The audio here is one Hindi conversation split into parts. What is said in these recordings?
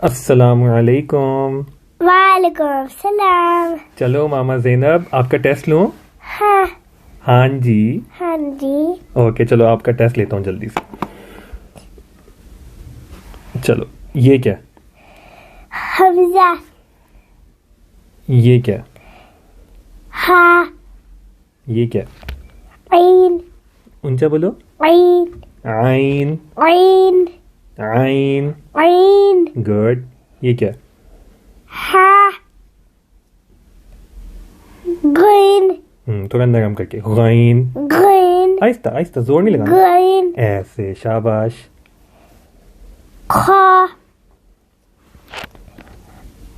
अस्सलामुअलैकुम। वालेकुम सलाम। चलो मामा ज़ैनब आपका टेस्ट लूं? हाँ हाँ जी। हाँ जी। ओके चलो आपका टेस्ट लेता हूँ जल्दी से। चलो ये क्या? हमजा। ये क्या? हा। ये क्या? ऐन। ऊंचा बोलो। ऐन। आइन। ऐन। आइन। ऐन। गुड। ये क्या? हा। गैन। थोड़ा नरम करके। गैन। गैन। आहिस्ता आहिस्ता, जोर नहीं लगाना। गैन। ऐसे, शाबाश। खा।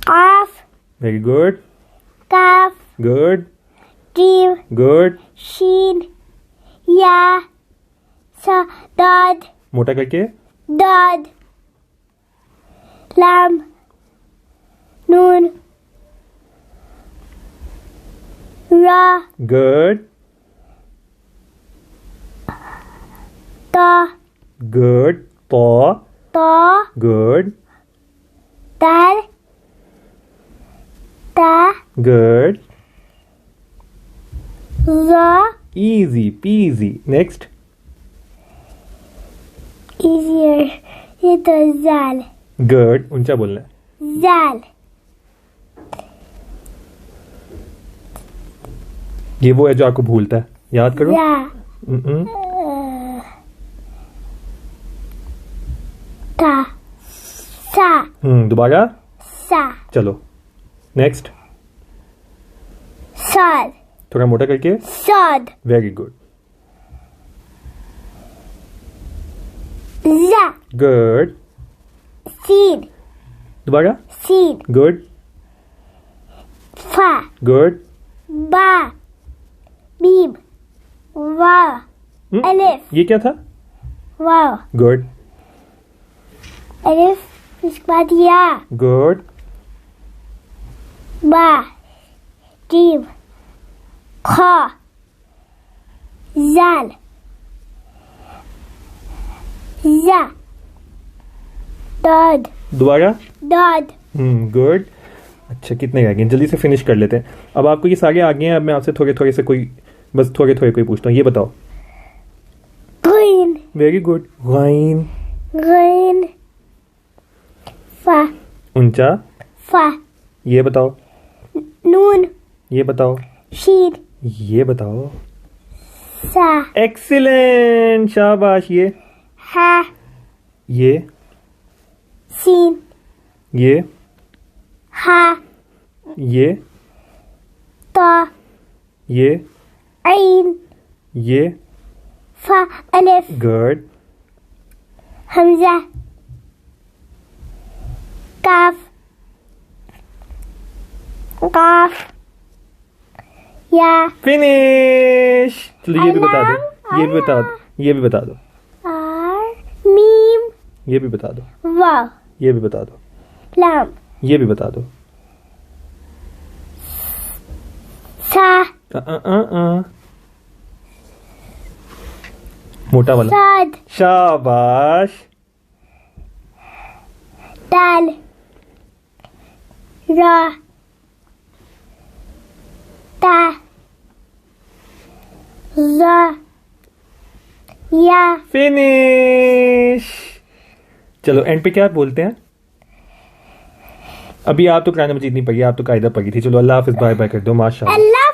काफ। Very good. काफ। गुड। जीव। गुड। शीन। या। सा। दाद। मोटा करके। दाद। लाम। नून। रा। गुड। ता। गुड। तो। ता। गुड। दाल। ता। गुड। रा। Easy PG. नेक्स्ट। easier. ये तो जाल। गुड। ऊंचा बोलना है। जाल। ये वो है जो आपको भूलता है, याद करो। या। ता। सा। दोबारा। सा। चलो नेक्स्ट। साद। थोड़ा मोटा करके। साद। Very good. जा। गुड। सीड। दोबारा। सीड। गुड। फा। गुड। बा। बीब। वा। अलिफ। ये क्या था? वाव। गुड। अलिफ उसके बाद या। गुड। बा। जीव। खा। जाल। जा। दाद। दोबारा। दाद। गुड। अच्छा कितने रह गए? जल्दी से फिनिश कर लेते हैं। अब आपको ये सारे आ गए हैं। अब मैं आपसे थोड़े थोड़े से कोई, बस थोड़े थोड़े कोई पूछता हूँ। ये बताओ। Green. Very good. Again. Green. फा। ऊंचा। फा। ये बताओ। नून। ये बताओ। शीद। ये बताओ। सा। एक्सीलेंट, शाबाश। ये हा। ये सीन। ये हा। ये ता। ये ऐन। ये फा। अलिफ। गुड। हमजा। काफ। काफ। या। फिनिश। चलो ये भी बता दो। ये भी बता दो। ये भी बता दो। आर। मीम। ये भी बता दो। वाव। ये भी बता दो। लाम। ये भी बता दो। सा। मोटा वाला। साद। शाबाश। दाल। रा। ता। जा। या। फिनिश। चलो एंड पे क्या बोलते हैं? अभी आप तो कुरान मजीद नहीं पढ़ी, आप तो कायदा पढ़ी थी। चलो अल्लाह हाफिज, बाय बाय कर दो। माशाल्लाह। अल्लाह।